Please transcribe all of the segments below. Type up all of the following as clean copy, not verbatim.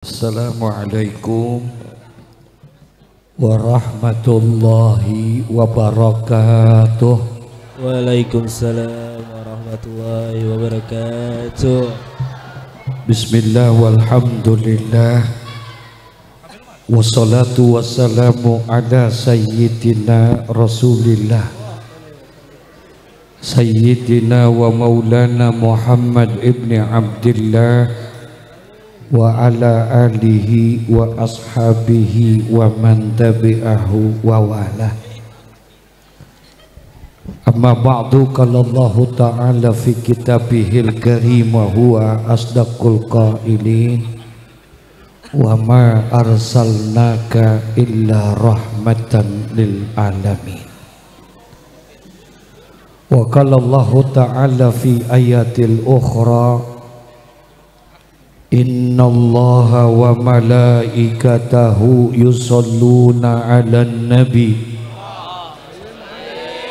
Assalamualaikum warahmatullahi wabarakatuh. Waalaikumsalam warahmatullahi wabarakatuh. Bismillah walhamdulillah, wassalatu wassalamu ala sayyidina rasulillah, sayyidina wa maulana Muhammad ibni Abdillah wa ala alihi wa ashabihi wa man tabi'ahu wa wala. Amma ba'du, qala Allah ta'ala fi kitabihil karim wa huwa asdaqul qailin wa ma arsalnaka illa rahmatan lil alamin. Wa qala Allah ta'ala fi ayatil ukhra, Inna allaha wa malaikatahu yusalluna ala nabi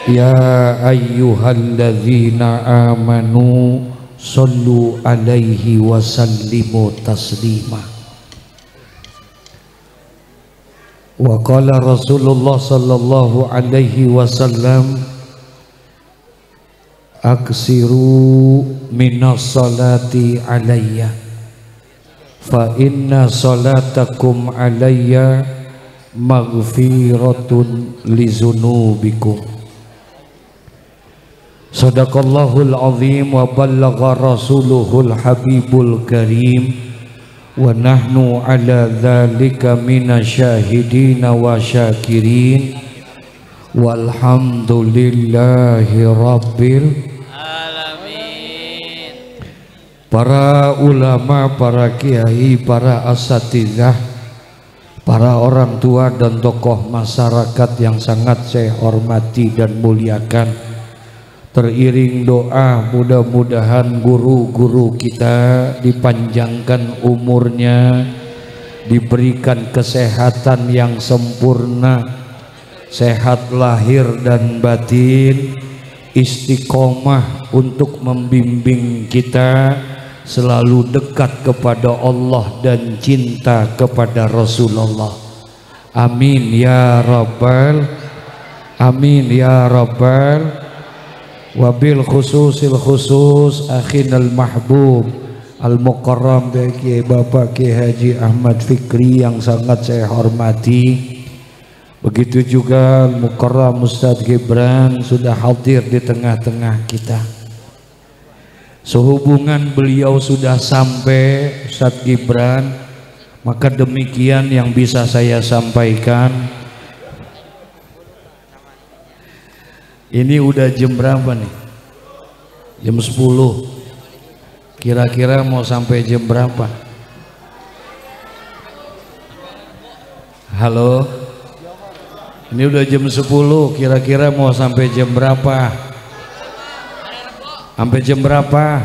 ya ayyuhalladzina amanu sallu alaihi wa sallimu taslima. Wa qala Rasulullah sallallahu alaihi wasallam, aksiru minas salati alayya fa inna salatakum alayya maghfiratun lizunubikum. Sadaqallahul azim wa ballagha rasuluhul habibul karim wa nahnu ala dhalika minasyahidina wa syakirin walhamdulillahi rabbil. Para ulama, para kiai, para asatidzah, para orang tua dan tokoh masyarakat yang sangat saya hormati dan muliakan, teriring doa mudah-mudahan guru-guru kita dipanjangkan umurnya, diberikan kesehatan yang sempurna, sehat lahir dan batin, istiqomah untuk membimbing kita selalu dekat kepada Allah dan cinta kepada Rasulullah. Amin ya rabbal, amin ya rabbal. Wabil khususil khusus akhinal mahbub al mukarram bagi Bapak Kiai Haji Ahmad Fikri yang sangat saya hormati. Begitu juga al mukarram Ustadz Gibran sudah hadir di tengah-tengah kita. Sehubungan beliau sudah sampai, Ustadz Gibran, maka demikian yang bisa saya sampaikan. Ini udah jam berapa nih? Jam 10. Kira-kira mau sampai jam berapa? Halo? Ini udah jam 10, kira-kira mau sampai jam berapa? Sampai jam berapa?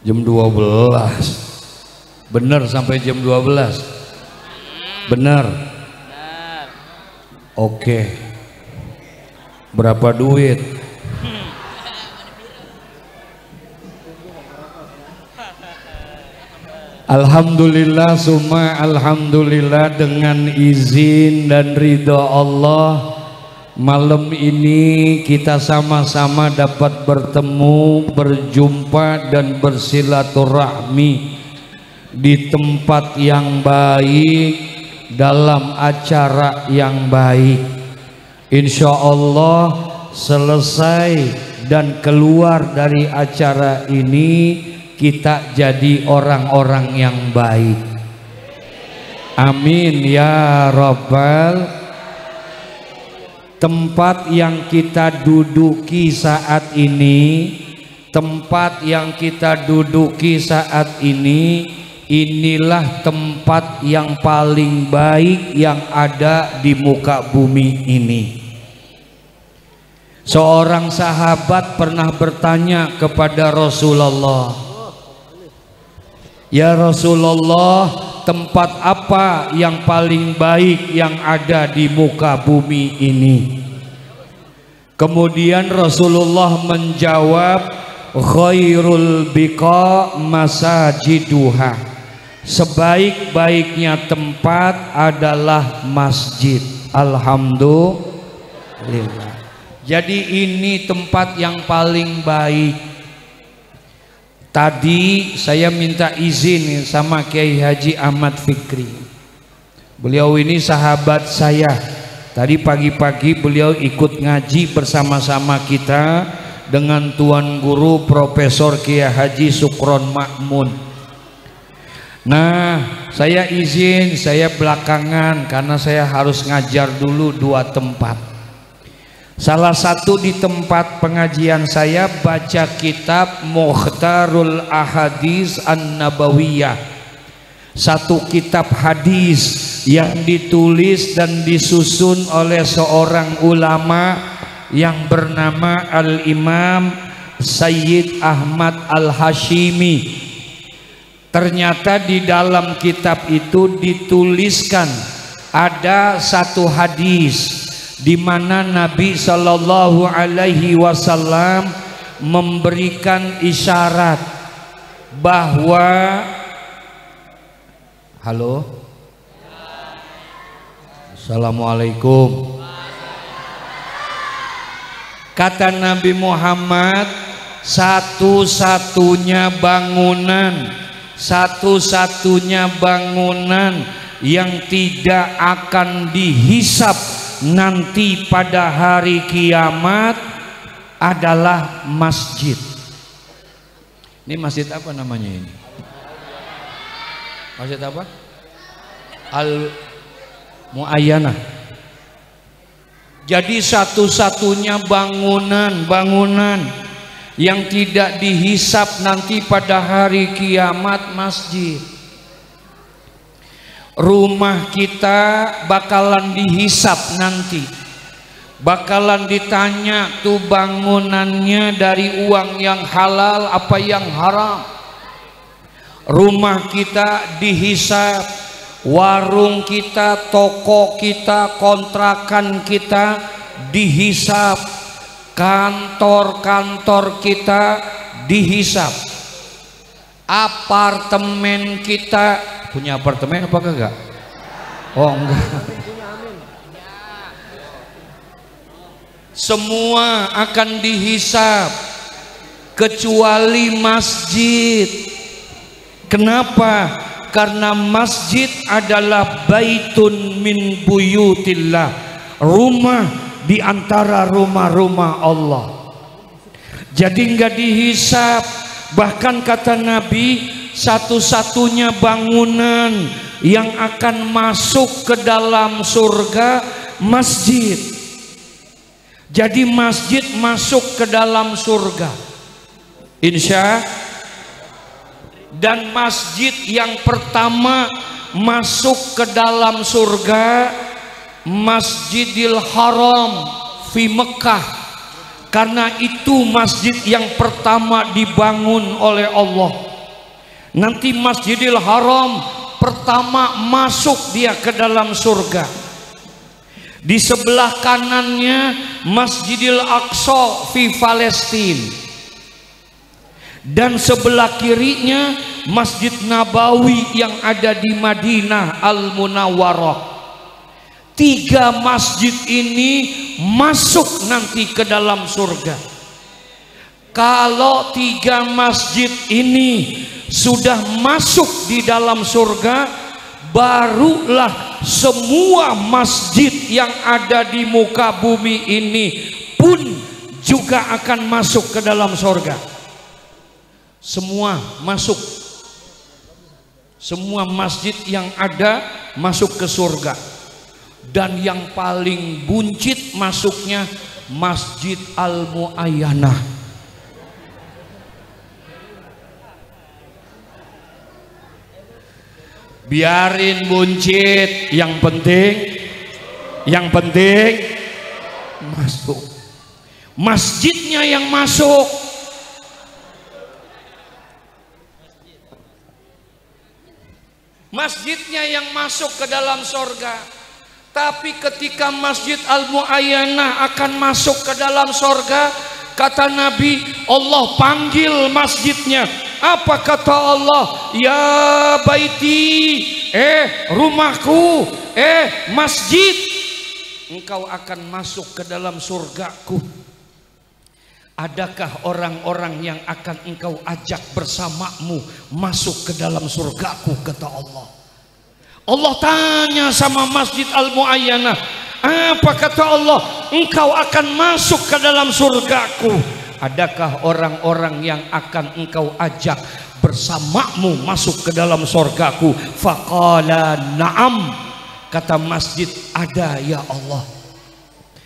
Jam 12. Bener sampai jam 12? Bener? Oke. Berapa duit? Alhamdulillah summa alhamdulillah, dengan izin dan ridha Allah malam ini kita sama-sama dapat bertemu, berjumpa dan bersilaturahmi di tempat yang baik, dalam acara yang baik. Insya Allah selesai dan keluar dari acara ini kita jadi orang-orang yang baik. Amin ya rabbal. Tempat yang kita duduki saat ini, tempat yang kita duduki saat ini, inilah tempat yang paling baik yang ada di muka bumi ini. Seorang sahabat pernah bertanya kepada Rasulullah, ya Rasulullah, tempat apa yang paling baik yang ada di muka bumi ini? Kemudian Rasulullah menjawab, khairul biqa masajiduha, sebaik-baiknya tempat adalah masjid. Alhamdulillah. Jadi ini tempat yang paling baik. Tadi saya minta izin sama Kiai Haji Ahmad Fikri. Beliau ini sahabat saya. Tadi pagi-pagi beliau ikut ngaji bersama-sama kita dengan Tuan Guru Profesor Kiai Haji Sukron Makmun. Nah, saya izin, saya belakangan karena saya harus ngajar dulu 2 tempat. Salah satu di tempat pengajian saya baca kitab Mukhtarul Ahadis An-Nabawiyah, satu kitab hadis yang ditulis dan disusun oleh seorang ulama yang bernama Al-Imam Sayyid Ahmad Al-Hashimi. Ternyata di dalam kitab itu dituliskan ada satu hadis di mana Nabi Shallallahu Alaihi Wasallam memberikan isyarat bahwa halo, assalamualaikum. Kata Nabi Muhammad, satu-satunya bangunan yang tidak akan dihisap nanti pada hari kiamat adalah masjid. Ini masjid apa namanya ini? Masjid apa? Al-Muayyanah. Jadi satu-satunya bangunan yang tidak dihisap nanti pada hari kiamat masjid. Rumah kita bakalan dihisap nanti, bakalan ditanya tuh bangunannya dari uang yang halal apa yang haram. Rumah kita dihisap, warung kita, toko kita, kontrakan kita dihisap, kantor-kantor kita dihisap, apartemen kita. Punya apartemen apa enggak? Oh enggak. Semua akan dihisap kecuali masjid. Kenapa? Karena masjid adalah baitun min buyutillah, rumah di antara rumah-rumah Allah. Jadi enggak dihisap. Bahkan kata Nabi, satu-satunya bangunan yang akan masuk ke dalam surga masjid. Jadi masjid masuk ke dalam surga, insya. Dan masjid yang pertama masuk ke dalam surga Masjidil Haram di Mekah, karena itu masjid yang pertama dibangun oleh Allah. Nanti Masjidil Haram pertama masuk dia ke dalam surga. Di sebelah kanannya Masjidil Aqsa di Palestina, dan sebelah kirinya Masjid Nabawi yang ada di Madinah Al-Munawwarah. 3 masjid ini masuk nanti ke dalam surga. Kalau 3 masjid ini sudah masuk di dalam surga, barulah semua masjid yang ada di muka bumi ini pun juga akan masuk ke dalam surga. Semua masuk, semua masjid yang ada masuk ke surga. Dan yang paling buncit masuknya Masjid Al-Muayyanah. Biarin buncit, yang penting masuk. Masjidnya yang masuk. Masjidnya yang masuk ke dalam surga. Tapi ketika Masjid Al-Muayyanah akan masuk ke dalam surga, Kata Nabi, Allah panggil masjidnya. Apa kata Allah? Ya baiti, rumahku, masjid, engkau akan masuk ke dalam surgaku. Adakah orang-orang yang akan engkau ajak bersamamu masuk ke dalam surgaku, kata Allah. Allah tanya sama Masjid Al-Mu'ayyanah, apa kata Allah? Engkau akan masuk ke dalam surgaku. Adakah orang-orang yang akan engkau ajak bersamamu masuk ke dalam surgaku? Faqala na'am, kata masjid, ada ya Allah.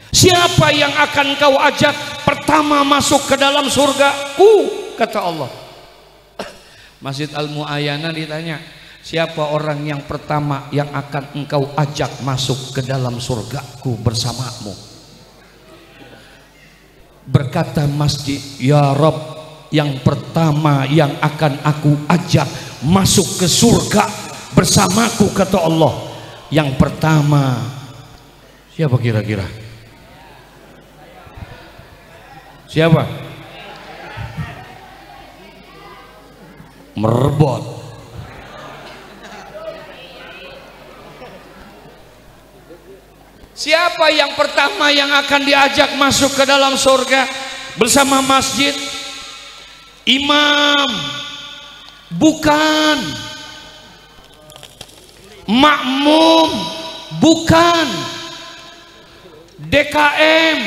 Siapa yang akan kau ajak pertama masuk ke dalam surgaku, kata Allah. Masjid Al-Mu'ayyanah ditanya, siapa orang yang pertama yang akan engkau ajak masuk ke dalam surgaku bersamamu? Berkata masjid, ya Rabb, yang pertama yang akan aku ajak masuk ke surga bersamaku, kata Allah, yang pertama siapa kira-kira? Siapa? Merbot. Siapa yang pertama yang akan diajak masuk ke dalam surga bersama masjid? Imam, bukan. Makmum, bukan. DKM,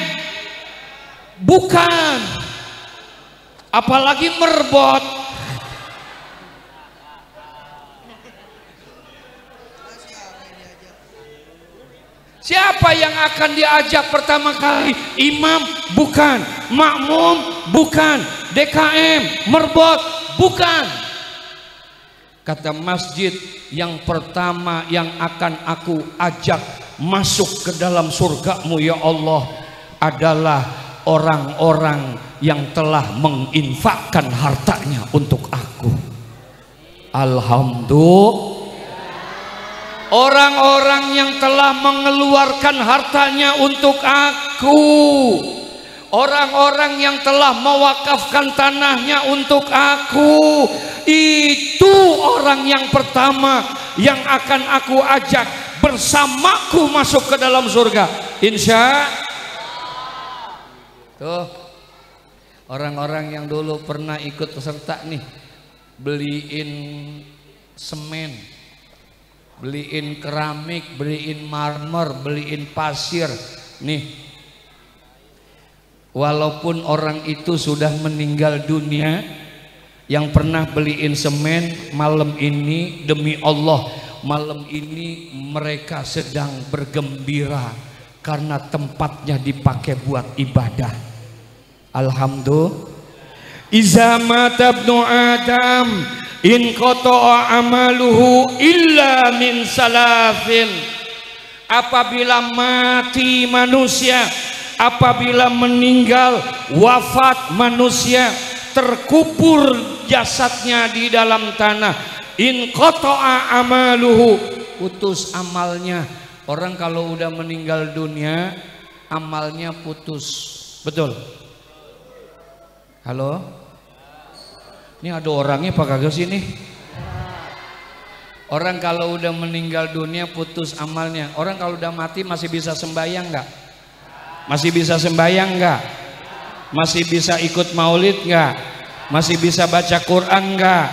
bukan. Apalagi merbot. Siapa yang akan diajak pertama kali? Imam, bukan. Makmum, bukan. DKM, merbot, bukan. Kata masjid, yang pertama yang akan aku ajak masuk ke dalam surgamu ya Allah adalah orang-orang yang telah menginfakkan hartanya untuk aku. Alhamdulillah. Orang-orang yang telah mengeluarkan hartanya untuk aku, orang-orang yang telah mewakafkan tanahnya untuk aku, itu orang yang pertama yang akan aku ajak bersamaku masuk ke dalam surga, insya tuh. Orang-orang yang dulu pernah ikut peserta nih, beliin semen, beliin keramik, beliin marmer, beliin pasir nih, walaupun orang itu sudah meninggal dunia, yang pernah beliin semen, malam ini demi Allah, malam ini mereka sedang bergembira karena tempatnya dipakai buat ibadah. Alhamdulillah. Iza mata ibnu Adam in qata'a amaluhu illa min salafin. Apabila mati manusia, apabila meninggal, wafat manusia, terkubur jasadnya di dalam tanah, in qata'a amaluhu, putus amalnya. Orang kalau udah meninggal dunia, amalnya putus. Betul? Halo? Ini ada orangnya apa kagak sih nih? Orang kalau udah meninggal dunia putus amalnya. Orang kalau udah mati masih bisa sembahyang nggak? Masih bisa sembahyang nggak? Masih bisa ikut maulid nggak? Masih bisa baca Quran nggak?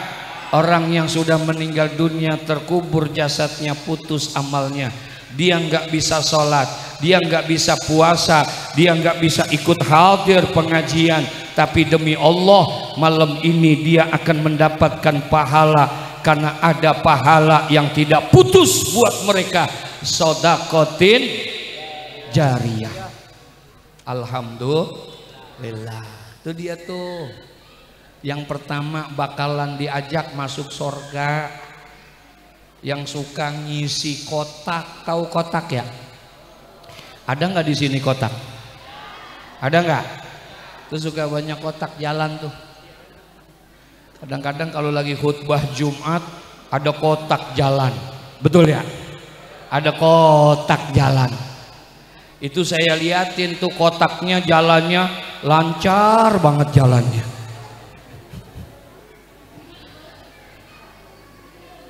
Orang yang sudah meninggal dunia, terkubur jasadnya, putus amalnya. Dia nggak bisa sholat, dia nggak bisa puasa, dia nggak bisa ikut hadir pengajian. Tapi demi Allah, malam ini dia akan mendapatkan pahala, karena ada pahala yang tidak putus buat mereka, sodakotin jariyah. Alhamdulillah. Itu dia tuh yang pertama bakalan diajak masuk surga, yang suka ngisi kotak. Tahu kotak ya? Ada nggak di sini kotak? Ada nggak? Tuh suka banyak kotak jalan tuh. Kadang-kadang kalau lagi khutbah Jumat ada kotak jalan. Betul ya? Ada kotak jalan. Itu saya liatin tuh kotaknya, jalannya lancar banget jalannya.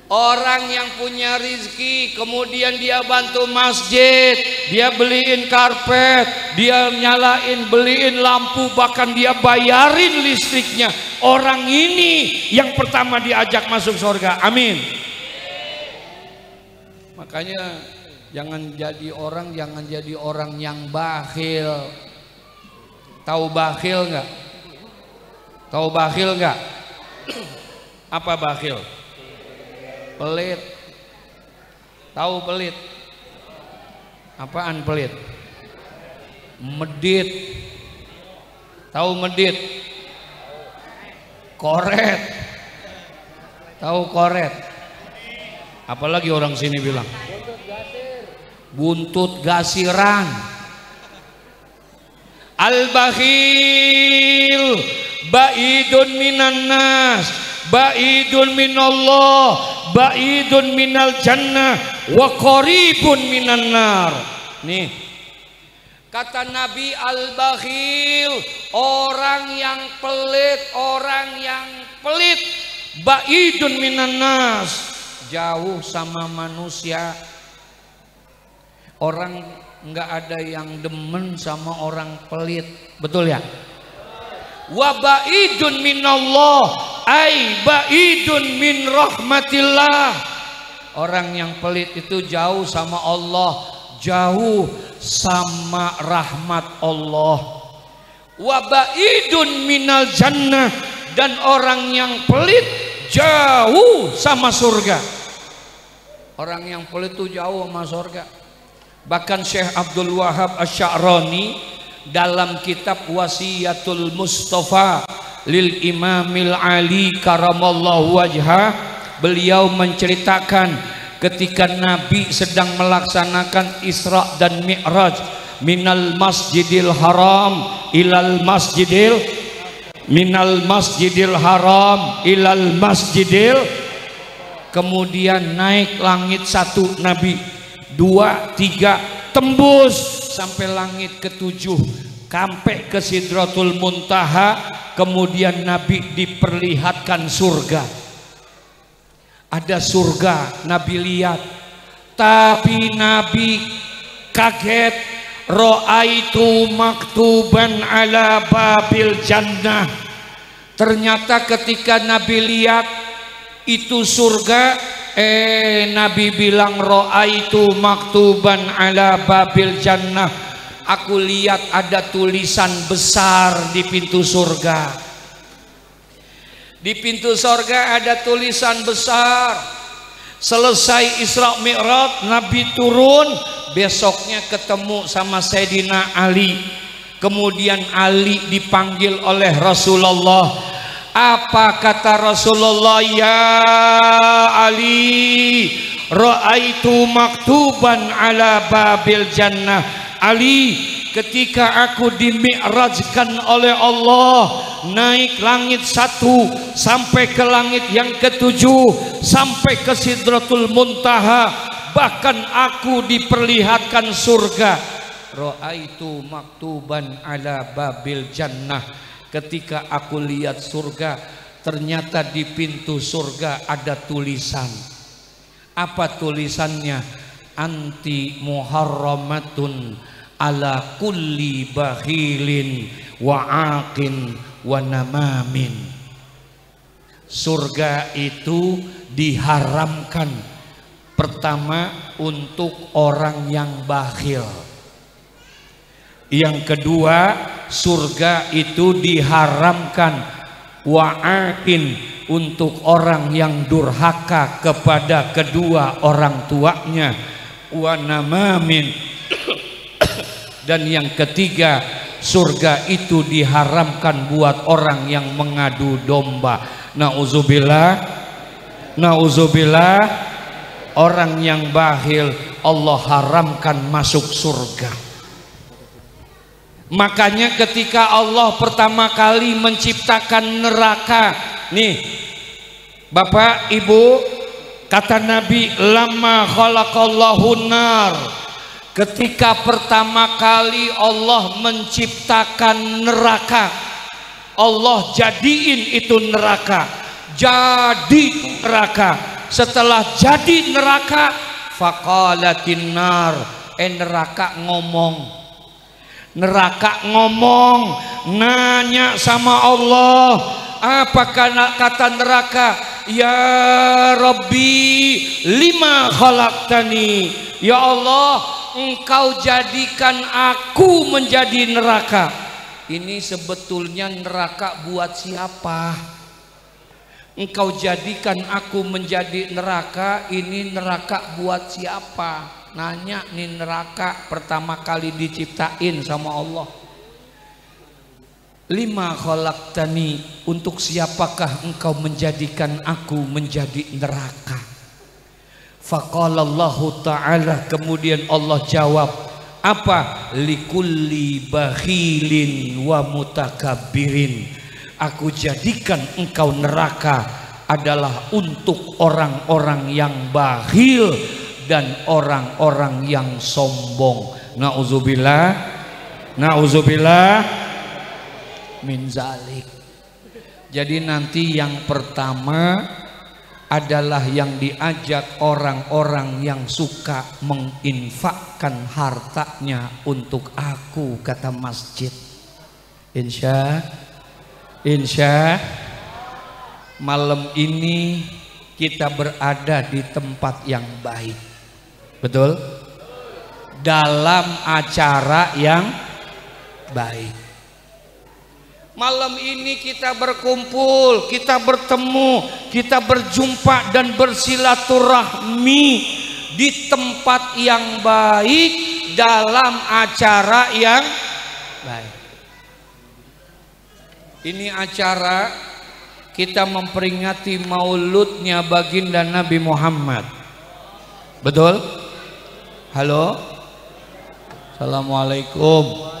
Orang yang punya rizki, kemudian dia bantu masjid, dia beliin karpet, dia nyalain, beliin lampu, bahkan dia bayarin listriknya. Orang ini yang pertama diajak masuk surga. Amin. Makanya jangan jadi orang yang bakhil. Tahu bakhil nggak? Tahu bakhil nggak? Apa bakhil? Pelit. Tahu pelit? Apaan pelit? Medit. Tahu medit? Koret. Tahu koret? Apalagi orang sini bilang? Buntut gasiran. Al-bakhil ba'idun minan nas, ba'idun minallah, ba'idun minal jannah, wa qaribun minan nar. Nih, kata Nabi, al-bakhil, orang yang pelit, ba'idun minan nas, jauh sama manusia. Orang nggak ada yang demen sama orang pelit, betul ya? Wa ba'idun minallah, ay ba'idun min rahmatillah. Orang yang pelit itu jauh sama Allah, jauh sama rahmat Allah. Wa ba'idun minal jannah, dan orang yang pelit jauh sama surga. Orang yang pelit itu jauh sama surga. Bahkan Syekh Abdul Wahab Asy-Sya'rani dalam kitab Wasiyatul Mustafa lil Imamil Ali karamallahu wajhah, beliau menceritakan ketika Nabi sedang melaksanakan Isra dan Mi'raj minal Masjidil Haram ilal Masjidil Haram ilal Masjidil, kemudian naik langit satu Nabi, 2, 3, tembus sampai langit ke-7, sampai ke Sidratul Muntaha. Kemudian Nabi diperlihatkan surga. Ada surga, Nabi lihat, tapi Nabi kaget. Ra'aitu maktuban ala babil jannah. Ternyata ketika Nabi lihat itu surga, Nabi bilang ra'aitu maktuban ala babil jannah, aku lihat ada tulisan besar di pintu surga. Di pintu surga ada tulisan besar. Selesai Isra Mi'raj, Nabi turun, besoknya ketemu sama Sayyidina Ali. Kemudian Ali dipanggil oleh Rasulullah. Apa kata Rasulullah? Ya Ali, ra'aitu maktuban ala babil jannah. Ali, ketika aku dimi'rajkan oleh Allah, naik langit 1 sampai ke langit yang ke-7, sampai ke Sidratul Muntaha, bahkan aku diperlihatkan surga. Ra'aitu maktuban ala babil jannah. Ketika aku lihat surga, ternyata di pintu surga ada tulisan. Apa tulisannya? Anti muharramatun ala kulli bakhilin wa aqin wa namamin. Surga itu diharamkan pertama untuk orang yang bakhil. Yang kedua, surga itu diharamkan wa'akin untuk orang yang durhaka kepada kedua orang tuanya, wa namamin. Dan yang ketiga, surga itu diharamkan buat orang yang mengadu domba. Nauzubillah, nauzubillah. Orang yang bakhil Allah haramkan masuk surga. Makanya ketika Allah pertama kali menciptakan neraka, nih Bapak Ibu, kata Nabi, lama khalaqallahu nar, Ketika pertama kali Allah menciptakan neraka, Allah jadiin itu neraka, jadi neraka. Setelah jadi neraka, faqalatin nar, neraka ngomong, nanya sama Allah. Apa kata neraka? Ya Rabbi, lima khalaqtani. Ya Allah, engkau jadikan aku menjadi neraka. Ini sebetulnya neraka buat siapa? Engkau jadikan aku menjadi neraka, ini neraka buat siapa? Nanya nih, neraka pertama kali diciptain sama Allah. Lima khalaqtani, untuk siapakah engkau menjadikan aku menjadi neraka? Faqalallahu ta'ala, kemudian Allah jawab, apa? Likulli bakhilin wa mutakabbirin. Aku jadikan engkau neraka adalah untuk orang-orang yang bakhil dan orang-orang yang sombong. Nauzubillah, nauzubillah min zalik. Jadi nanti yang pertama adalah yang diajak orang-orang yang suka menginfakkan hartanya untuk aku, kata masjid. Insya malam ini kita berada di tempat yang baik, betul? Dalam acara yang baik. Malam ini kita berkumpul, kita bertemu, kita berjumpa dan bersilaturahmi di tempat yang baik, dalam acara yang baik. Ini acara kita memperingati mauludnya baginda Nabi Muhammad. Betul? Halo? Assalamualaikum.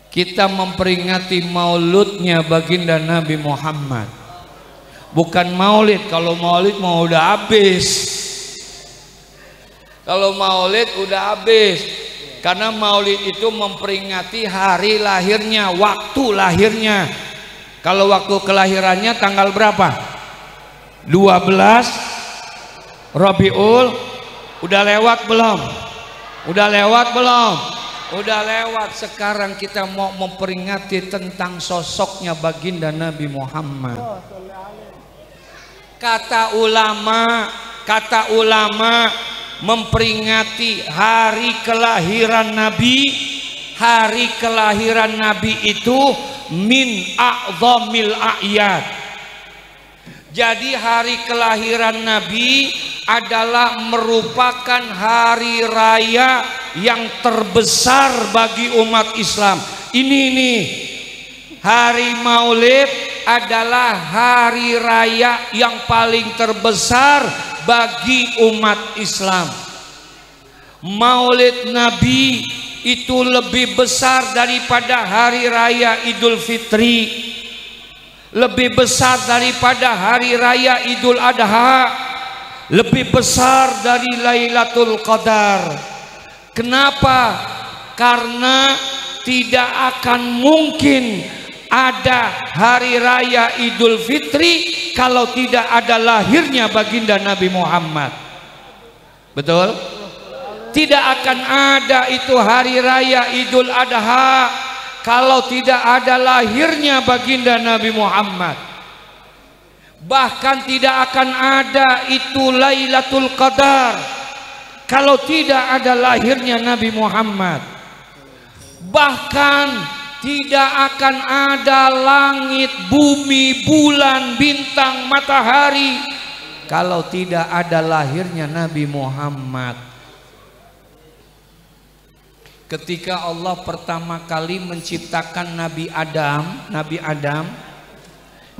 Kita memperingati mauludnya baginda Nabi Muhammad. Bukan maulid. Kalau maulid mau udah habis. Kalau maulid udah habis. Karena maulid itu memperingati hari lahirnya, waktu lahirnya. Kalau waktu kelahirannya tanggal berapa? 12 Rabiul. Udah lewat belum? Udah lewat belum? Udah lewat. Sekarang kita mau memperingati tentang sosoknya baginda Nabi Muhammad. Kata ulama memperingati hari kelahiran Nabi. Hari kelahiran Nabi itu min a'zamil a'yad. Jadi hari kelahiran Nabi adalah merupakan hari raya yang terbesar bagi umat Islam. Ini nih, hari Maulid adalah hari raya yang paling terbesar bagi umat Islam. Maulid Nabi itu lebih besar daripada hari raya Idul Fitri, lebih besar daripada hari raya Idul Adha, lebih besar dari Lailatul Qadar. Kenapa? Karena tidak akan mungkin ada hari raya Idul Fitri kalau tidak ada lahirnya baginda Nabi Muhammad. Betul? Tidak akan ada itu hari raya Idul Adha kalau tidak ada lahirnya baginda Nabi Muhammad. Bahkan tidak akan ada itu Lailatul Qadar kalau tidak ada lahirnya Nabi Muhammad. Bahkan tidak akan ada langit, bumi, bulan, bintang, matahari kalau tidak ada lahirnya Nabi Muhammad. Ketika Allah pertama kali menciptakan Nabi Adam,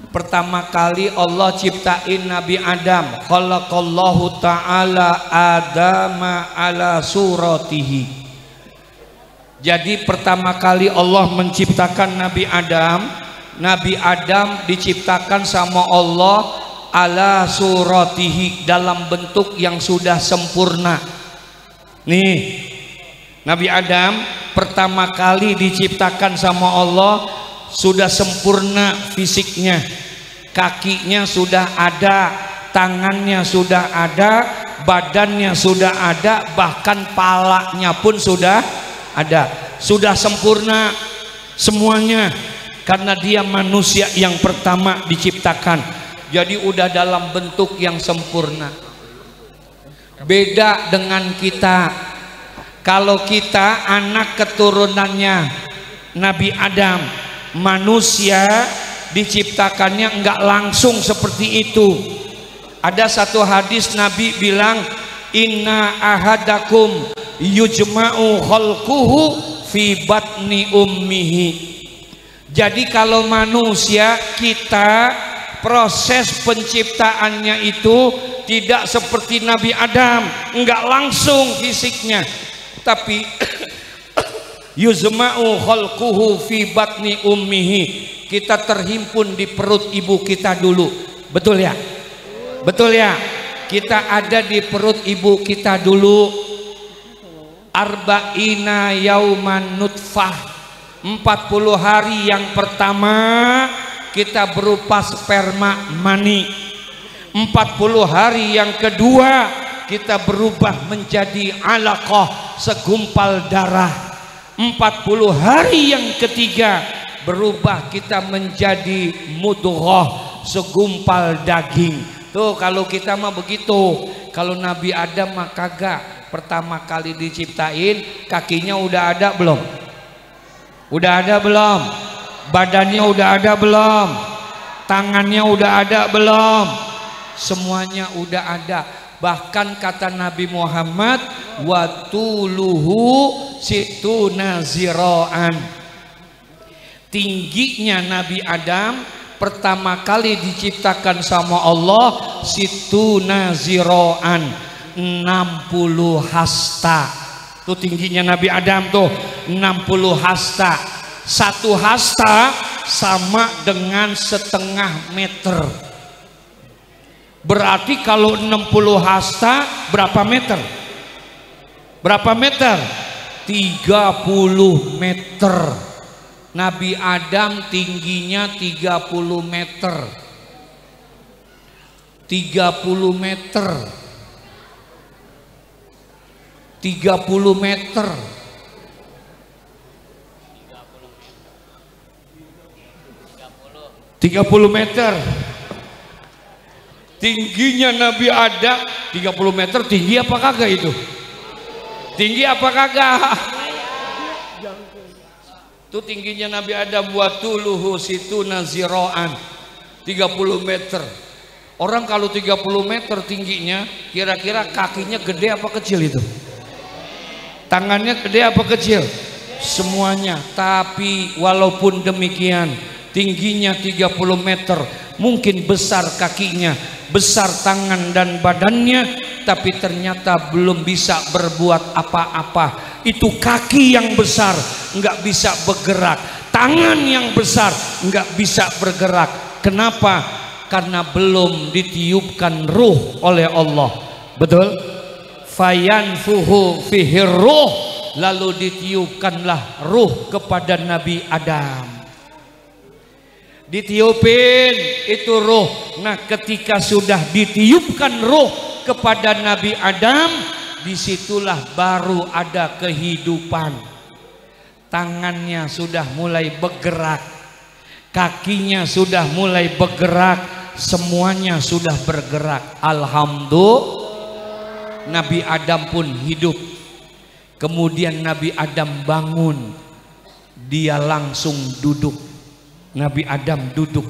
pertama kali Allah ciptain Nabi Adam. Khalaqallahu ta'ala Adama ala suratihi. Jadi pertama kali Allah menciptakan Nabi Adam. Nabi Adam diciptakan sama Allah ala suratihi, dalam bentuk yang sudah sempurna. Nih, Nabi Adam pertama kali diciptakan sama Allah sudah sempurna fisiknya, kakinya sudah ada, tangannya sudah ada, badannya sudah ada, bahkan palanya pun sudah ada, sudah sempurna semuanya, karena dia manusia yang pertama diciptakan. Jadi udah dalam bentuk yang sempurna. Beda dengan kita. Kalau kita anak keturunannya Nabi Adam, manusia diciptakannya enggak langsung seperti itu. Ada satu hadis Nabi bilang, inna ahadakum yujma'u khalquhu fi batni ummihi. Jadi kalau manusia kita, proses penciptaannya itu tidak seperti Nabi Adam, enggak langsung fisiknya, tapi yuzma'u khalquhu fi batni ummihi, kita terhimpun di perut ibu kita dulu. Betul ya? Betul ya? Kita ada di perut ibu kita dulu. Arba'ina yauman nutfah, 40 hari yang pertama kita berupa sperma mani. 40 hari yang kedua kita berubah menjadi alaqah, segumpal darah. 40 hari yang ketiga berubah kita menjadi mudghah, segumpal daging. Tuh kalau kita mah begitu. Kalau Nabi Adam mah kagak. Pertama kali diciptain kakinya udah ada belum? Udah ada belum? Badannya udah ada belum? Tangannya udah ada belum? Semuanya udah ada. Bahkan kata Nabi Muhammad, watuluhu situna ziraan, tingginya Nabi Adam pertama kali diciptakan sama Allah situna ziraan, 60 hasta. Tuh tingginya Nabi Adam tuh 60 hasta. Satu hasta sama dengan setengah meter. Berarti kalau 60 hasta berapa meter? Berapa meter? 30 meter. Nabi Adam tingginya 30 meter. 30 meter. 30 meter. 30 meter tingginya Nabi Adam. 30 meter tinggi apa kagak itu? Tinggi apa kagak? Itu tingginya Nabi Adam, watuluhu situna ziraan, 30 meter. Orang kalau 30 meter tingginya, kira-kira kakinya gede apa kecil itu? Tangannya gede apa kecil? Semuanya. Tapi walaupun demikian, tingginya 30 meter, mungkin besar kakinya, besar tangan dan badannya, tapi ternyata belum bisa berbuat apa-apa. Itu kaki yang besar nggak bisa bergerak, tangan yang besar nggak bisa bergerak. Kenapa? Karena belum ditiupkan ruh oleh Allah. Betul? Fayanfuhu fihi ruh, lalu ditiupkanlah ruh kepada Nabi Adam. Ditiupin itu ruh. Nah, ketika sudah ditiupkan ruh kepada Nabi Adam, disitulah baru ada kehidupan. Tangannya sudah mulai bergerak, kakinya sudah mulai bergerak, semuanya sudah bergerak. Alhamdulillah, Nabi Adam pun hidup. Kemudian Nabi Adam bangun, dia langsung duduk. Nabi Adam duduk,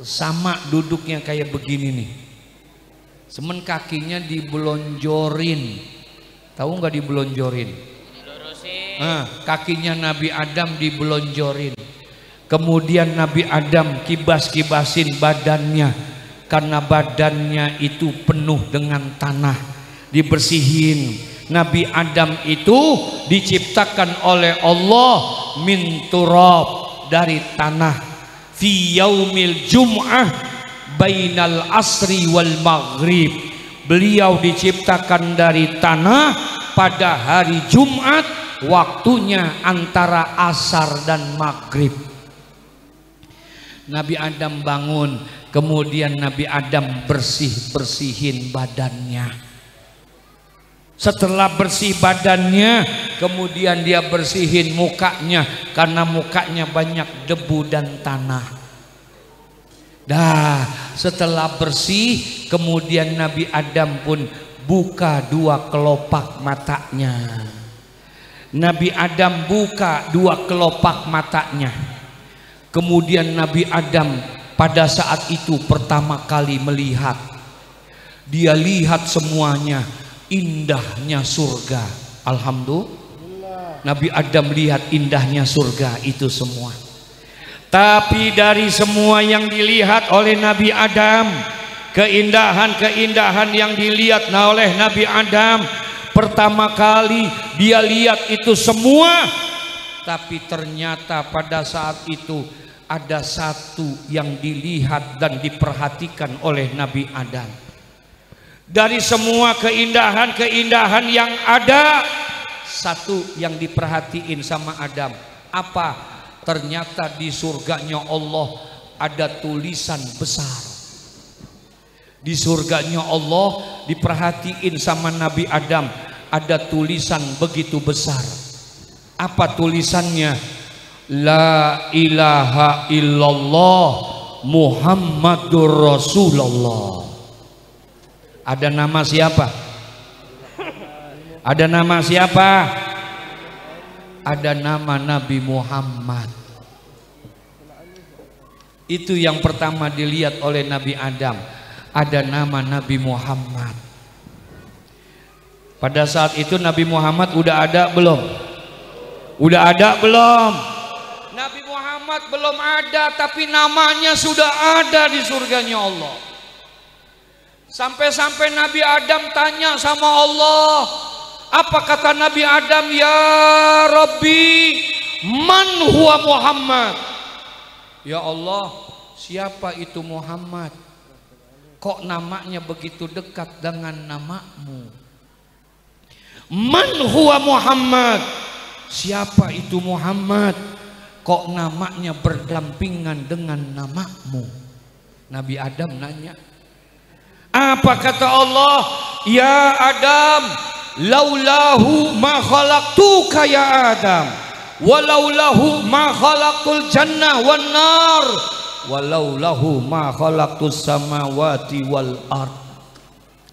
sama duduknya kayak begini nih. Semen kakinya dibelonjorin, tahu nggak dibelonjorin? Kakinya Nabi Adam dibelonjorin. Kemudian Nabi Adam kibas-kibasin badannya, karena badannya itu penuh dengan tanah, dibersihin. Nabi Adam itu diciptakan oleh Allah min turab, dari tanah. Fi yaumil jum'ah, bainal asri wal maghrib. Beliau diciptakan dari tanah pada hari Jumat, waktunya antara asar dan maghrib. Nabi Adam bangun, kemudian Nabi Adam bersihin badannya. Setelah bersih badannya, kemudian dia bersihin mukanya, karena mukanya banyak debu dan tanah. Dah, setelah bersih, kemudian Nabi Adam pun buka dua kelopak matanya. Nabi Adam buka dua kelopak matanya. Kemudian Nabi Adam pada saat itu pertama kali melihat. Dia lihat semuanya, indahnya surga. Alhamdulillah. Nabi Adam lihat indahnya surga itu semua. Tapi dari semua yang dilihat oleh Nabi Adam, keindahan-keindahan yang dilihat oleh Nabi Adam, pertama kali dia lihat itu semua, tapi ternyata pada saat itu ada satu yang dilihat dan diperhatikan oleh Nabi Adam. Dari semua keindahan-keindahan yang ada, satu yang diperhatiin sama Adam. Apa? Ternyata di surganya Allah ada tulisan besar. Di surganya Allah diperhatiin sama Nabi Adam, ada tulisan begitu besar. Apa tulisannya? La ilaha illallah Muhammadur Rasulullah. Ada nama siapa? Ada nama siapa? Ada nama Nabi Muhammad. Itu yang pertama dilihat oleh Nabi Adam. Ada nama Nabi Muhammad. Pada saat itu Nabi Muhammad udah ada belum? Udah ada belum? Nabi Muhammad belum ada, tapi namanya sudah ada di surganya Allah. Sampai-sampai Nabi Adam tanya sama Allah. Apa kata Nabi Adam? Ya Rabbi, man huwa Muhammad? Ya Allah, siapa itu Muhammad? Kok namanya begitu dekat dengan namamu? Man huwa Muhammad? Siapa itu Muhammad? Kok namanya berdampingan dengan namamu? Nabi Adam nanya. Apa kata Allah? Ya Adam, laulahu ma khalaqtuka ya Adam, walaulahu ma khalaqtul jannah wan nar, walaulahu ma khalaqtus samawati wal ard.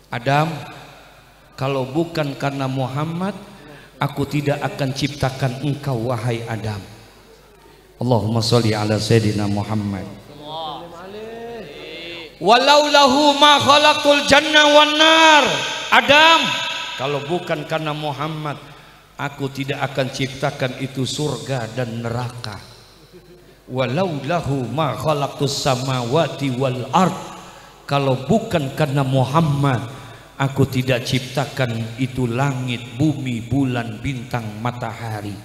Adam, kalau bukan karena Muhammad, aku tidak akan ciptakan engkau wahai Adam. Allahumma sholli ala sayyidina Muhammad. Walaulahu ma khalaqtul jannah wan nar. Adam, kalau bukan karena Muhammad, aku tidak akan ciptakan itu surga dan neraka. Walaulahu ma khalaqtus samawati wal ard. Kalau bukan karena Muhammad, aku tidak ciptakan itu langit, bumi, bulan, bintang, matahari.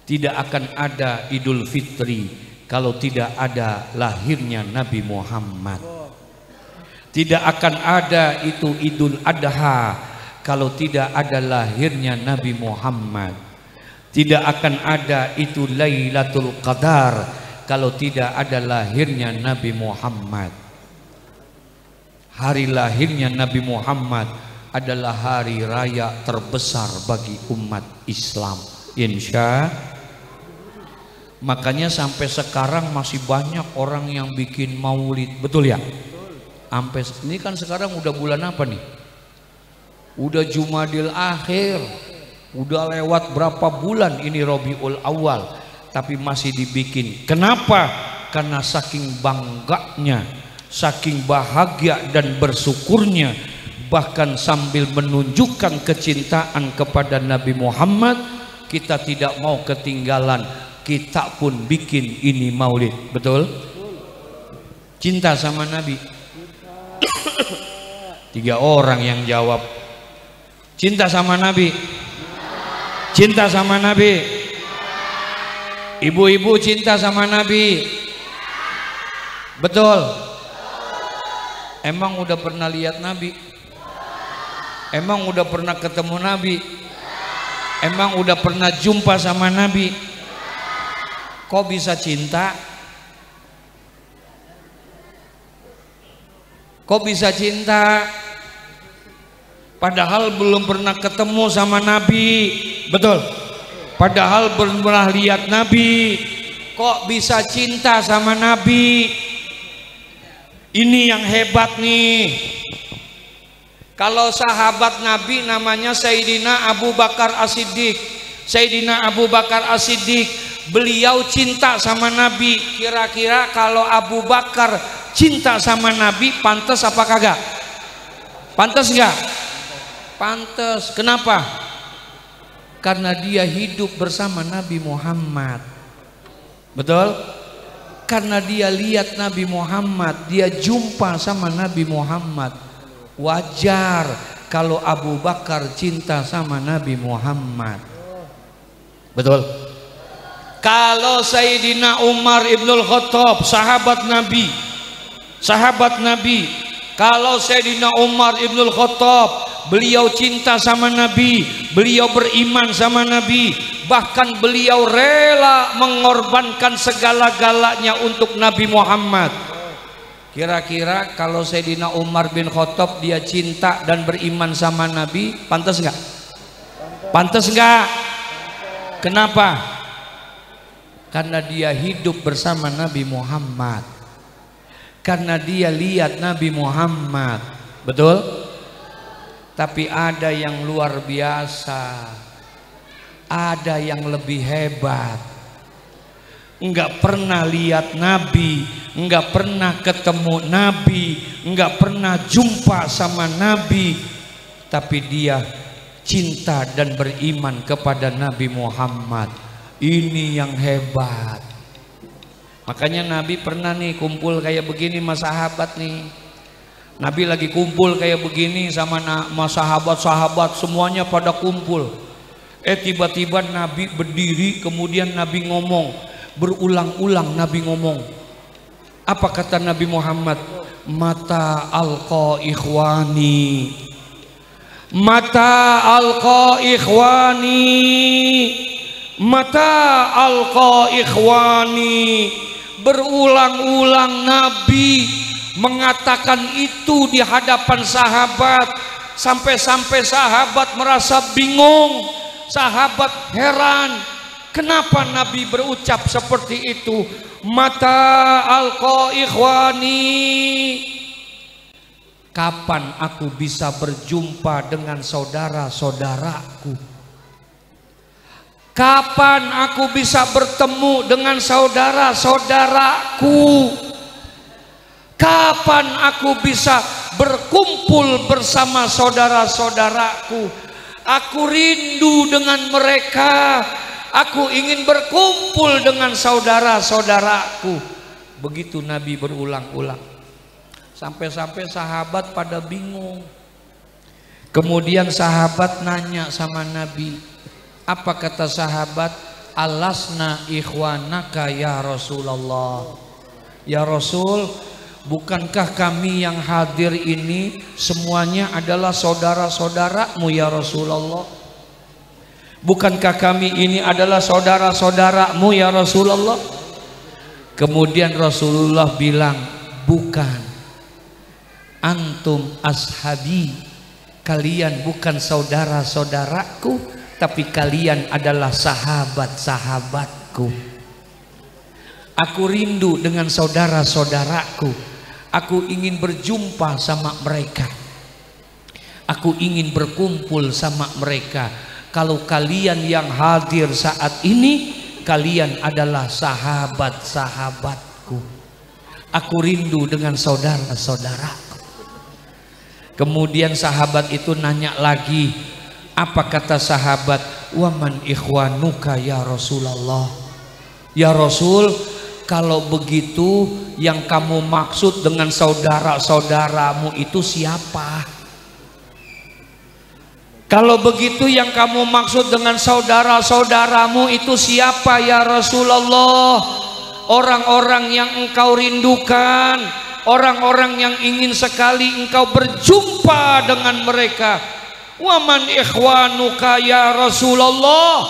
Tidak akan ada Idul Fitri kalau tidak ada lahirnya Nabi Muhammad. Tidak akan ada itu Idul Adha kalau tidak ada lahirnya Nabi Muhammad. Tidak akan ada itu Lailatul Qadar kalau tidak ada lahirnya Nabi Muhammad. Hari lahirnya Nabi Muhammad adalah hari raya terbesar bagi umat Islam, insya. Makanya sampai sekarang masih banyak orang yang bikin maulid, betul ya? Sampai ini kan sekarang udah bulan apa nih? Udah Jumadil Akhir, udah lewat berapa bulan ini Rabiul Awal, tapi masih dibikin. Kenapa? Karena saking bangganya, saking bahagia dan bersyukurnya, bahkan sambil menunjukkan kecintaan kepada Nabi Muhammad, kita tidak mau ketinggalan. Kita pun bikin ini maulid, betul? Cinta sama Nabi. 3 orang yang jawab. Cinta sama Nabi. Cinta sama Nabi. Ibu-ibu cinta sama Nabi. Betul. Emang udah pernah lihat Nabi? Emang udah pernah ketemu Nabi? Emang udah pernah jumpa sama Nabi? Kok bisa cinta? Kok bisa cinta? Padahal belum pernah ketemu sama Nabi. Betul? Padahal belum pernah lihat Nabi. Kok bisa cinta sama Nabi? Ini yang hebat nih. Kalau sahabat Nabi namanya Sayyidina Abu Bakar As-Siddiq. Sayyidina Abu Bakar As-Siddiq, beliau cinta sama Nabi. Kira-kira kalau Abu Bakar cinta sama Nabi, pantas apa kagak? Pantas enggak? Pantas. Kenapa? Karena dia hidup bersama Nabi Muhammad. Betul? Karena dia lihat Nabi Muhammad, dia jumpa sama Nabi Muhammad. Wajar kalau Abu Bakar cinta sama Nabi Muhammad. Betul? Kalau Sayyidina Umar Ibnul Khattab, sahabat Nabi, kalau Sayyidina Umar Ibnul Khattab, beliau cinta sama Nabi, beliau beriman sama Nabi, bahkan beliau rela mengorbankan segala-galanya untuk Nabi Muhammad. Kira-kira kalau Sayyidina Umar bin Khattab dia cinta dan beriman sama Nabi, pantas enggak? Pantas enggak? Kenapa? Karena dia hidup bersama Nabi Muhammad. Karena dia lihat Nabi Muhammad. Betul? Tapi ada yang luar biasa. Ada yang lebih hebat. Enggak pernah lihat Nabi, enggak pernah ketemu Nabi, enggak pernah jumpa sama Nabi, tapi dia cinta dan beriman kepada Nabi Muhammad. Ini yang hebat. Makanya Nabi pernah nih kumpul kayak begini sama sahabat nih. Nabi lagi kumpul kayak begini sama sahabat-sahabat, semuanya pada kumpul. Tiba-tiba Nabi berdiri, kemudian Nabi ngomong. Berulang-ulang Nabi ngomong. Apa kata Nabi Muhammad? Mata alqa ikhwani, mata alqa ikhwani, mata alqa ikhwani. Berulang-ulang Nabi mengatakan itu di hadapan sahabat, sampai-sampai sahabat merasa bingung, sahabat heran. Kenapa Nabi berucap seperti itu? Mata alqa ikhwani. Kapan aku bisa berjumpa dengan saudara-saudaraku? Kapan aku bisa bertemu dengan saudara-saudaraku? Kapan aku bisa berkumpul bersama saudara-saudaraku? Aku rindu dengan mereka. Aku ingin berkumpul dengan saudara-saudaraku. Begitu Nabi berulang-ulang. Sampai-sampai sahabat pada bingung. Kemudian sahabat nanya sama Nabi. Apa kata sahabat? Alasna ikhwanaka ya Rasulullah. Ya Rasul, bukankah kami yang hadir ini semuanya adalah saudara-saudaramu ya Rasulullah? Bukankah kami ini adalah saudara-saudaramu ya Rasulullah? Kemudian Rasulullah bilang, bukan. Antum ashabi. Kalian bukan saudara-saudaraku, tapi kalian adalah sahabat-sahabatku. Aku rindu dengan saudara-saudaraku. Aku ingin berjumpa sama mereka. Aku ingin berkumpul sama mereka. Kalau kalian yang hadir saat ini, kalian adalah sahabat-sahabatku. Aku rindu dengan saudara-saudaraku. Kemudian sahabat itu nanya lagi. Apa kata sahabat? Waman ikhwanuka ya Rasulullah. Ya Rasul, kalau begitu yang kamu maksud dengan saudara-saudaramu itu siapa? Kalau begitu yang kamu maksud dengan saudara-saudaramu itu siapa ya Rasulullah? Orang-orang yang engkau rindukan, orang-orang yang ingin sekali engkau berjumpa dengan mereka. Waman ikhwanuka ya Rasulullah,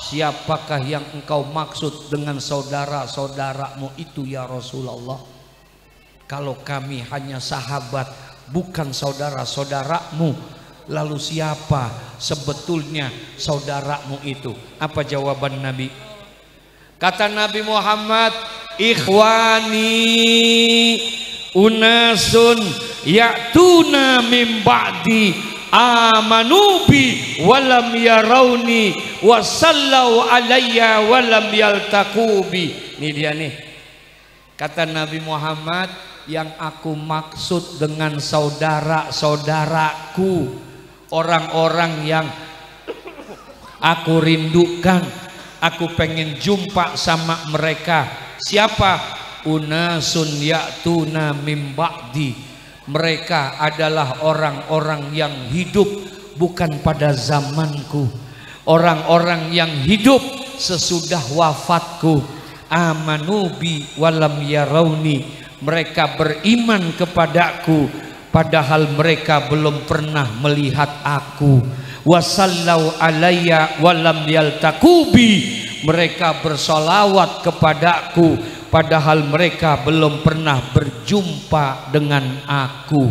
siapakah yang engkau maksud dengan saudara-saudaramu itu ya Rasulullah? Kalau kami hanya sahabat, bukan saudara-saudaramu, lalu siapa sebetulnya saudaramu itu? Apa jawaban Nabi? Kata Nabi Muhammad, ikhwani unasun ya'tuna min ba'di amanu bi walam yarawni wasallau alayya walam yaltaqu bi. Ini dia nih, kata Nabi Muhammad, yang aku maksud dengan saudara-saudaraku, orang-orang yang aku rindukan, aku pengen jumpa sama mereka. Siapa? Unasun ya'tuna min ba'di, mereka adalah orang-orang yang hidup bukan pada zamanku, orang-orang yang hidup sesudah wafatku. Amanu bi walam yarawni, mereka beriman kepadaku padahal mereka belum pernah melihat aku. Wasallau alayya walam yaltaqu bi, mereka bersolawat kepadaku padahal mereka belum pernah berjumpa dengan aku.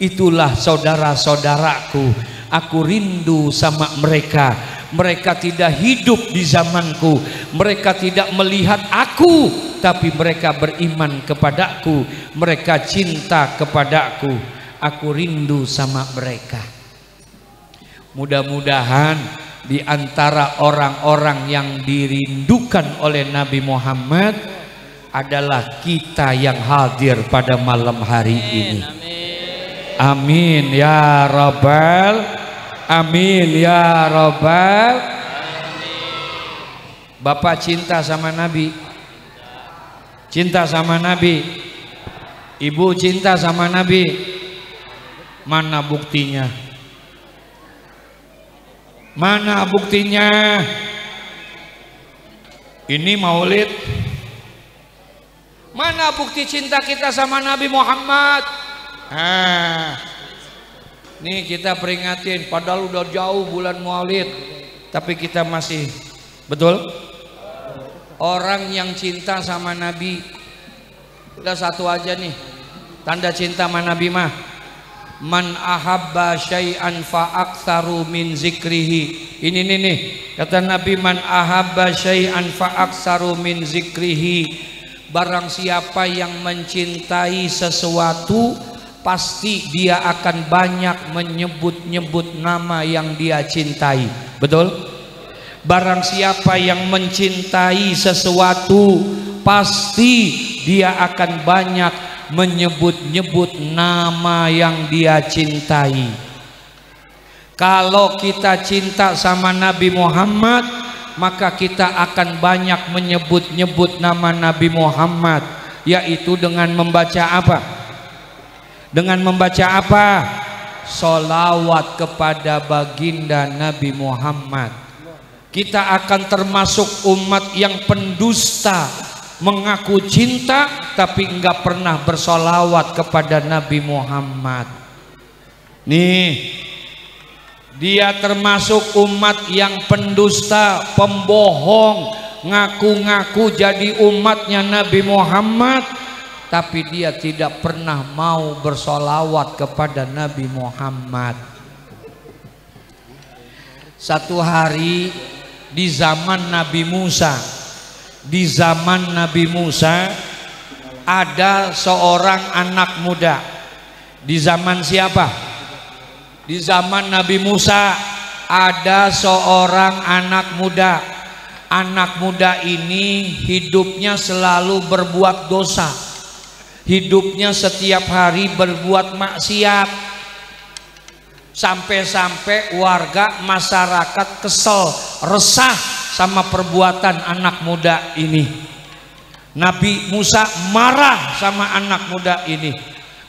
Itulah saudara-saudaraku, aku rindu sama mereka. Mereka tidak hidup di zamanku, mereka tidak melihat aku, tapi mereka beriman kepadaku, mereka cinta kepadaku. Aku rindu sama mereka. Mudah-mudahan di antara orang-orang yang dirindukan oleh Nabi Muhammad adalah kita yang hadir pada malam hari ini. Amin ya Rabbal, amin ya Rabbal. Bapak cinta sama Nabi, cinta sama Nabi. Ibu cinta sama Nabi. Mana buktinya? Mana buktinya? Ini maulid. Mana bukti cinta kita sama Nabi Muhammad? Nih kita peringatin, padahal udah jauh bulan maulid, tapi kita masih, betul? Orang yang cinta sama Nabi, udah satu aja nih tanda cinta sama Nabi mah, man ahabba syai'an fa aktsaru min zikrihi. Ini nih kata Nabi, man ahabba syai'an fa aktsaru min zikrihi. Barang siapa yang mencintai sesuatu, pasti dia akan banyak menyebut-nyebut nama yang dia cintai. Betul? Barang siapa yang mencintai sesuatu, pasti dia akan banyak menyebut-nyebut nama yang dia cintai. Kalau kita cinta sama Nabi Muhammad, maka kita akan banyak menyebut-nyebut nama Nabi Muhammad, yaitu dengan membaca apa? Dengan membaca apa? Sholawat kepada baginda Nabi Muhammad. Kita akan termasuk umat yang pendusta, mengaku cinta tapi enggak pernah bersolawat kepada Nabi Muhammad. Nih, dia termasuk umat yang pendusta, pembohong, ngaku-ngaku jadi umatnya Nabi Muhammad, tapi dia tidak pernah mau bersolawat kepada Nabi Muhammad. Satu hari di zaman Nabi Musa, di zaman Nabi Musa ada seorang anak muda. Di zaman siapa? Di zaman Nabi Musa ada seorang anak muda. Anak muda ini hidupnya selalu berbuat dosa. Hidupnya setiap hari berbuat maksiat. Sampai-sampai warga masyarakat kesel, resah sama perbuatan anak muda ini. Nabi Musa marah sama anak muda ini.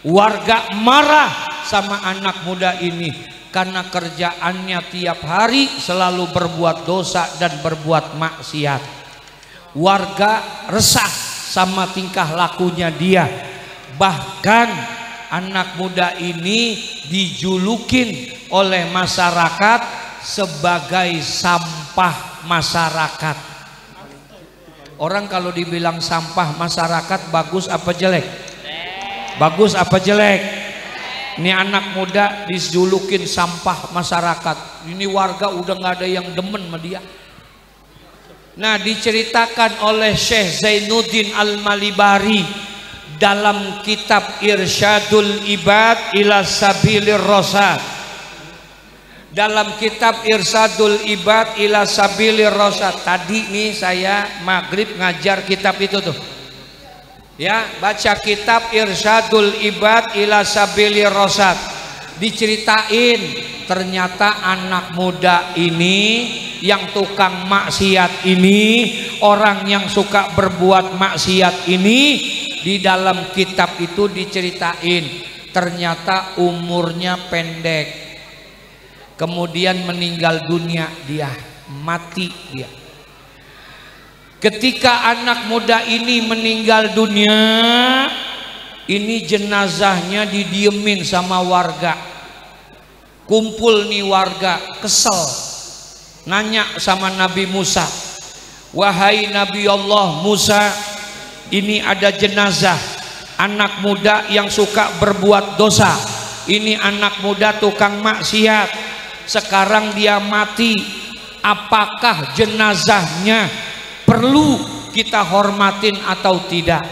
Warga marah sama anak muda ini karena kerjaannya tiap hari selalu berbuat dosa dan berbuat maksiat. Warga resah sama tingkah lakunya dia. Bahkan anak muda ini dijulukin oleh masyarakat sebagai sampah masyarakat. Orang kalau dibilang sampah masyarakat bagus apa jelek? Bagus apa jelek? Ini anak muda dijulukin sampah masyarakat. Ini warga udah nggak ada yang demen sama dia. Nah, diceritakan oleh Syekh Zainuddin Al-Malibari dalam kitab Irsyadul Ibad ila Sabilir Rasyad. Dalam kitab Irsyadul Ibad ila Sabilir Rasyad. Tadi nih saya maghrib ngajar kitab itu tuh. Ya, baca kitab Irsyadul Ibad ila Sabilir Rasyad. Diceritain ternyata anak muda ini yang tukang maksiat ini, orang yang suka berbuat maksiat ini, di dalam kitab itu diceritain ternyata umurnya pendek, kemudian meninggal dunia, dia mati dia. Ketika anak muda ini meninggal dunia, ini jenazahnya didiemin sama warga. Kumpul nih warga, kesel, nanya sama Nabi Musa, wahai Nabi Allah Musa, ini ada jenazah anak muda yang suka berbuat dosa. Ini anak muda tukang maksiat, sekarang dia mati. Apakah jenazahnya perlu kita hormatin atau tidak?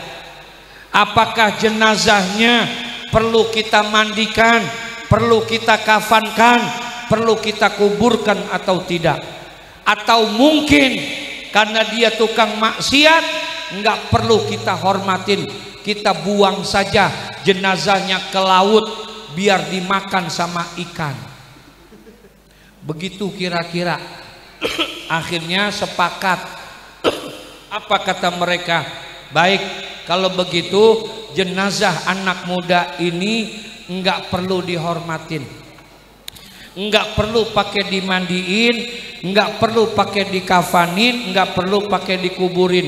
Apakah jenazahnya perlu kita mandikan, perlu kita kafankan, perlu kita kuburkan atau tidak? Atau mungkin karena dia tukang maksiat nggak perlu kita hormatin, kita buang saja jenazahnya ke laut biar dimakan sama ikan? Begitu kira-kira. Akhirnya sepakat. Apa kata mereka? Baik, kalau begitu jenazah anak muda ini enggak perlu dihormatin, enggak perlu pakai dimandiin, enggak perlu pakai dikafanin, enggak perlu pakai dikuburin.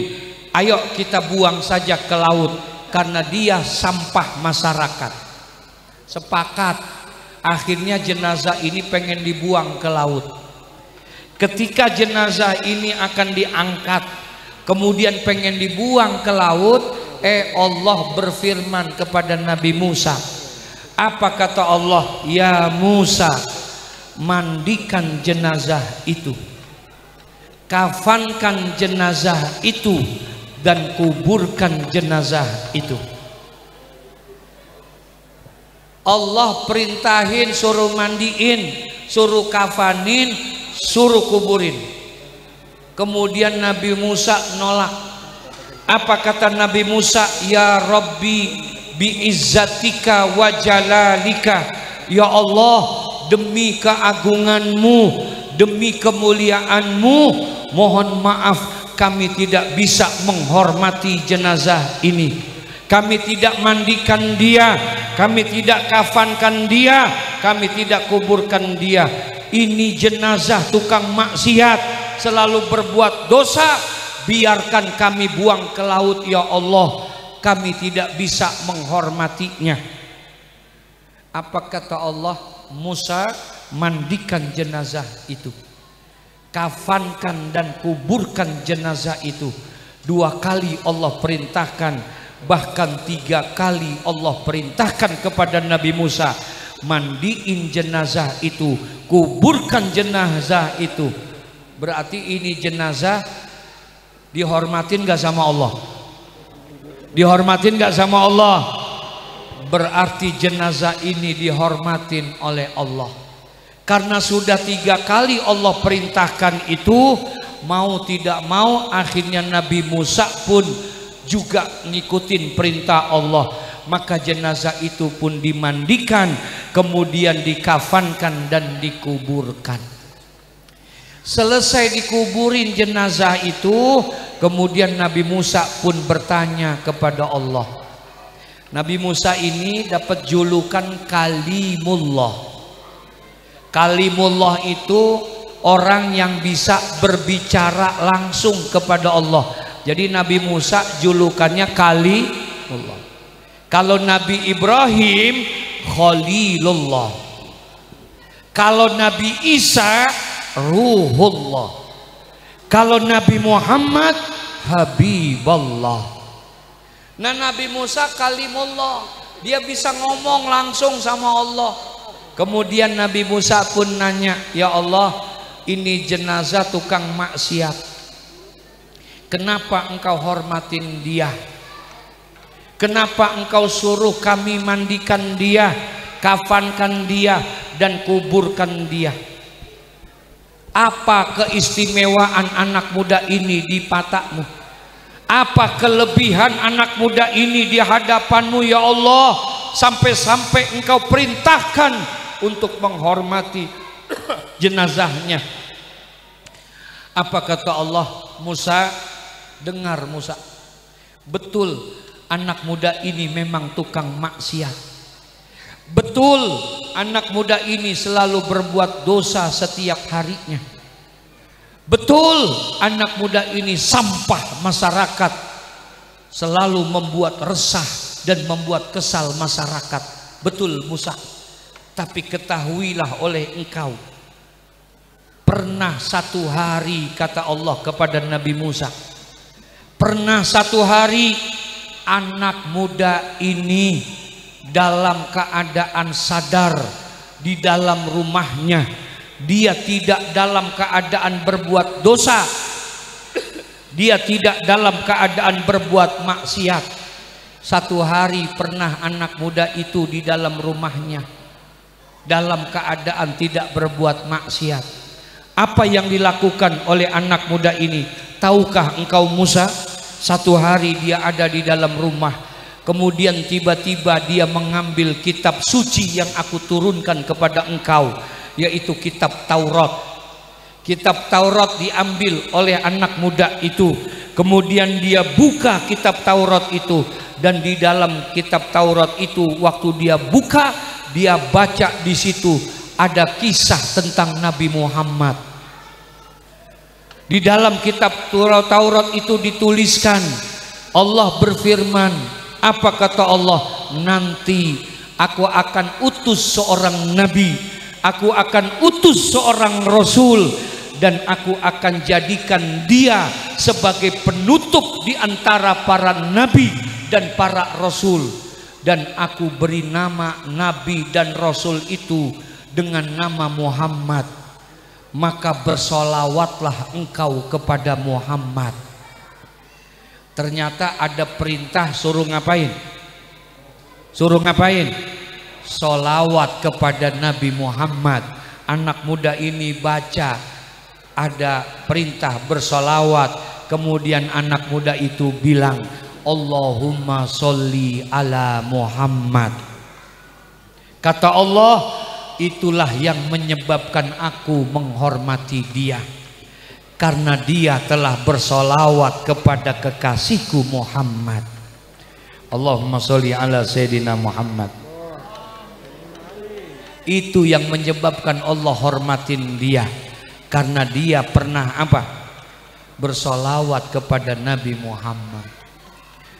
Ayo kita buang saja ke laut karena dia sampah masyarakat. Sepakat. Akhirnya jenazah ini pengen dibuang ke laut. Ketika jenazah ini akan diangkat, kemudian pengen dibuang ke laut, Allah berfirman kepada Nabi Musa. Apa kata Allah? Ya Musa, mandikan jenazah itu, kafankan jenazah itu, dan kuburkan jenazah itu. Allah perintahin suruh mandiin, suruh kafanin, suruh kuburin. Kemudian Nabi Musa nolak. Apa kata Nabi Musa? Ya Rabbi biizzatika wa jalalika, ya Allah, demi keagunganmu, demi kemuliaanmu, mohon maaf kami tidak bisa menghormati jenazah ini. Kami tidak mandikan dia, kami tidak kafankan dia, kami tidak kuburkan dia. Ini jenazah tukang maksiat, selalu berbuat dosa, biarkan kami buang ke laut ya Allah, kami tidak bisa menghormatinya. Apa kata Allah? Musa, mandikan jenazah itu, kafankan dan kuburkan jenazah itu. 2 kali Allah perintahkan, bahkan 3 kali Allah perintahkan kepada Nabi Musa, mandiin jenazah itu, kuburkan jenazah itu. Berarti ini jenazah dihormatin gak sama Allah? Dihormatin gak sama Allah? Berarti jenazah ini dihormatin oleh Allah. Karena sudah 3 kali Allah perintahkan itu, mau tidak mau akhirnya Nabi Musa pun juga ngikutin perintah Allah. Maka jenazah itu pun dimandikan, kemudian dikafankan dan dikuburkan. Selesai dikuburin jenazah itu, kemudian Nabi Musa pun bertanya kepada Allah. Nabi Musa ini dapat julukan Kalimullah. Kalimullah itu orang yang bisa berbicara langsung kepada Allah. Jadi Nabi Musa julukannya Kalimullah. Kalau Nabi Ibrahim Khalilullah. Kalau Nabi Isa Ruhullah. Kalau Nabi Muhammad Habiballah. Nah, Nabi Musa Kalimullah, dia bisa ngomong langsung sama Allah. Kemudian Nabi Musa pun nanya, ya Allah, ini jenazah tukang maksiat, kenapa engkau hormatin dia? Kenapa engkau suruh kami mandikan dia, kafankan dia, dan kuburkan dia? Apa keistimewaan anak muda ini di matamu? Apa kelebihan anak muda ini di hadapanmu ya Allah, sampai-sampai engkau perintahkan untuk menghormati jenazahnya? Apa kata Allah? Musa, dengar Musa, betul anak muda ini memang tukang maksiat. Betul anak muda ini selalu berbuat dosa setiap harinya. Betul anak muda ini sampah masyarakat, selalu membuat resah dan membuat kesal masyarakat. Betul Musa. Tapi ketahuilah oleh engkau, pernah satu hari, kata Allah kepada Nabi Musa, pernah satu hari anak muda ini dalam keadaan sadar di dalam rumahnya, dia tidak dalam keadaan berbuat dosa, dia tidak dalam keadaan berbuat maksiat. Satu hari pernah anak muda itu di dalam rumahnya dalam keadaan tidak berbuat maksiat. Apa yang dilakukan oleh anak muda ini? Tahukah engkau Musa? Satu hari dia ada di dalam rumah, kemudian tiba-tiba dia mengambil kitab suci yang aku turunkan kepada engkau, yaitu kitab Taurat. Kitab Taurat diambil oleh anak muda itu, kemudian dia buka kitab Taurat itu, dan di dalam kitab Taurat itu waktu dia buka, dia baca di situ ada kisah tentang Nabi Muhammad. Di dalam kitab Taurat itu dituliskan, Allah berfirman, apa kata Allah? Nanti aku akan utus seorang nabi, aku akan utus seorang rasul, dan aku akan jadikan dia sebagai penutup di antara para nabi dan para rasul. Dan aku beri nama nabi dan rasul itu dengan nama Muhammad. Maka bersolawatlah engkau kepada Muhammad. Ternyata ada perintah suruh ngapain? Suruh ngapain? Solawat kepada Nabi Muhammad. Anak muda ini baca ada perintah bersolawat, kemudian anak muda itu bilang, Allahumma sholli ala Muhammad. Kata Allah, itulah yang menyebabkan aku menghormati dia, karena dia telah bersolawat kepada kekasihku Muhammad. Allahumma sholli ala Sayyidina Muhammad. Itu yang menyebabkan Allah hormatin dia, karena dia pernah apa? Bersolawat kepada Nabi Muhammad.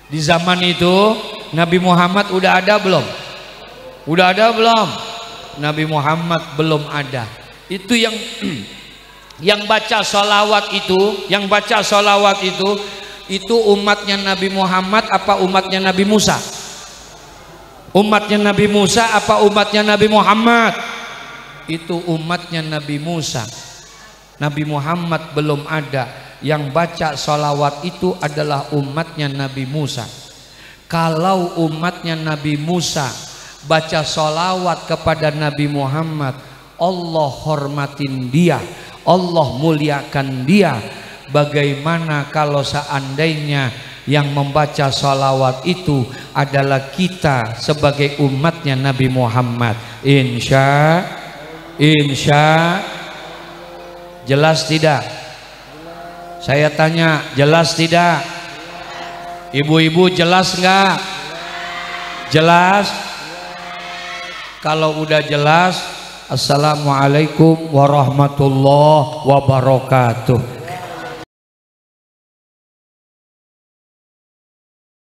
Di zaman itu Nabi Muhammad udah ada belum? Udah ada belum? Nabi Muhammad belum ada. Itu yang baca sholawat itu, yang baca sholawat itu umatnya Nabi Muhammad apa umatnya Nabi Musa? Umatnya Nabi Musa apa umatnya Nabi Muhammad? Itu umatnya Nabi Musa. Nabi Muhammad belum ada. Yang baca sholawat itu adalah umatnya Nabi Musa. Kalau umatnya Nabi Musa baca sholawat kepada Nabi Muhammad, Allah hormatin dia, Allah muliakan dia. Bagaimana kalau seandainya yang membaca sholawat itu adalah kita sebagai umatnya Nabi Muhammad? Insya jelas tidak? Saya tanya, jelas tidak? Ibu-ibu jelas enggak? Jelas? Kalau udah jelas, assalamualaikum warahmatullahi wabarakatuh.